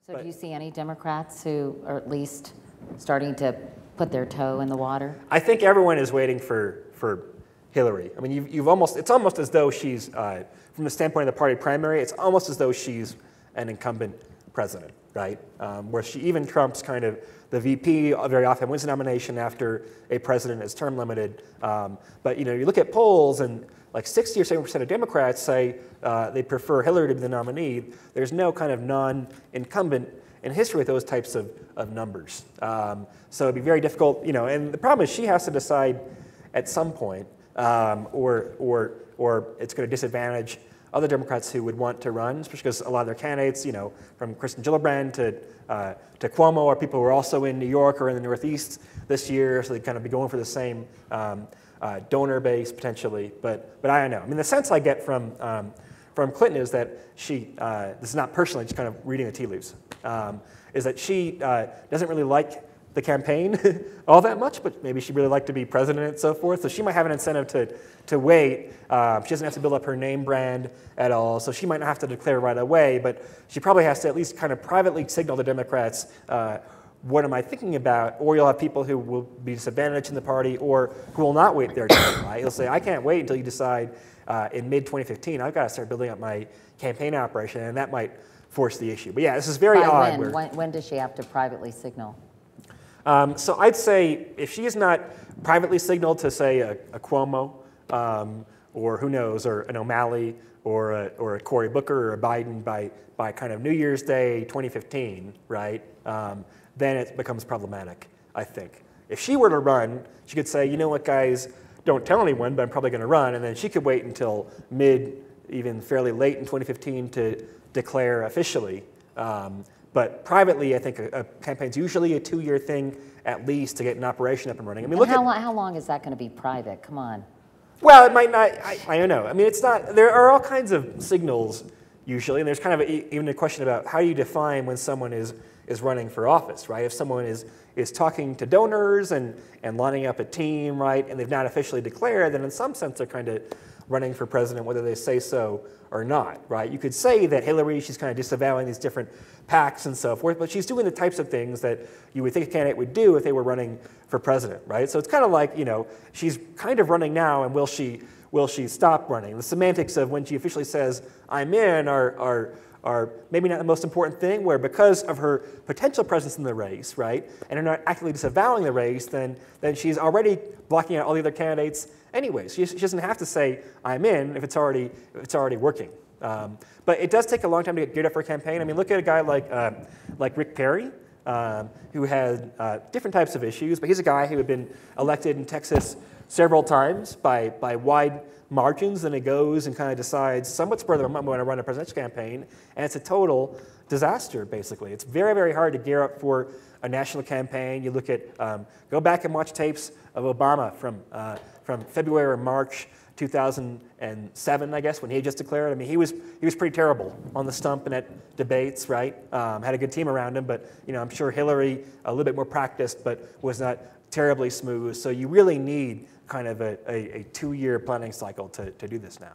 So do you see any Democrats who are at least starting to put their toe in the water? I think everyone is waiting for Hillary. I mean, it's almost as though she's, from the standpoint of the party primary, it's almost as though she's an incumbent president, right? Where even trumps kind of the VP very often wins the nomination after a president is term limited. But you look at polls and like 60 or 70% of Democrats say they prefer Hillary to be the nominee. There's no kind of non-incumbent in history with those types of numbers. So it'd be very difficult, and the problem is she has to decide at some point, or it's going to disadvantage other Democrats who would want to run, especially because a lot of their candidates, from Kristen Gillibrand to Cuomo, are people who are also in New York or in the Northeast this year, so they kind of be going for the same donor base potentially. But I don't know. I mean, the sense I get from Clinton is that she, this is not personally, just kind of reading the tea leaves, is that she doesn't really like the campaign all that much, but maybe she'd really like to be president and so forth. So she might have an incentive to wait. She doesn't have to build up her name brand at all, so she might not have to declare right away, but she probably has to at least kind of privately signal to Democrats, what am I thinking about? Or you'll have people who will be disadvantaged in the party or who will not wait their turn, right? You'll say, I can't wait until you decide in mid-2015, I've got to start building up my campaign operation, and that might force the issue. But yeah, this is very odd. When does she have to privately signal? So I'd say if she is not privately signaled to, say, a Cuomo, or who knows, or an O'Malley, or a Cory Booker, or a Biden by kind of New Year's Day 2015, right, then it becomes problematic, I think. If she were to run, she could say, you know what, guys, don't tell anyone, but I'm probably going to run, and then she could wait until even fairly late in 2015 to declare officially. But privately, I think a campaign's usually a 2-year thing at least to get an operation up and running. I mean, how long is that going to be private? Come on. Well, it might not. I don't know. I mean, it's not. There are all kinds of signals usually, and there's kind of even a question about how you define when someone is running for office, right? If someone is talking to donors and lining up a team, right, and they've not officially declared, then in some sense they're kind of running for president, whether they say so or not, right? You could say that Hillary, she's kind of disavowing these different PACs and so forth, but she's doing the types of things that you would think a candidate would do if they were running for president, right? So it's kind of like, she's kind of running now, and will she stop running? The semantics of when she officially says, I'm in, are maybe not the most important thing, where because of her potential presence in the race, right, and her not actively disavowing the race, then she's already blocking out all the other candidates anyways. She doesn't have to say, I'm in, if it's already working. But it does take a long time to get geared up for a campaign. I mean, look at a guy like Rick Perry, who had different types of issues, but he's a guy who had been elected in Texas several times by wide margins, and he goes and kind of decides somewhat spur of the moment, I'm going to run a presidential campaign, and it's a total disaster, basically. It's very, very hard to gear up for a national campaign. You look at, go back and watch tapes of Obama from February or March 2007, I guess, when he had just declared. I mean, he was pretty terrible on the stump and at debates, right? Had a good team around him, but I'm sure Hillary, a little bit more practiced, but was not terribly smooth. So you really need kind of a 2-year planning cycle to do this now.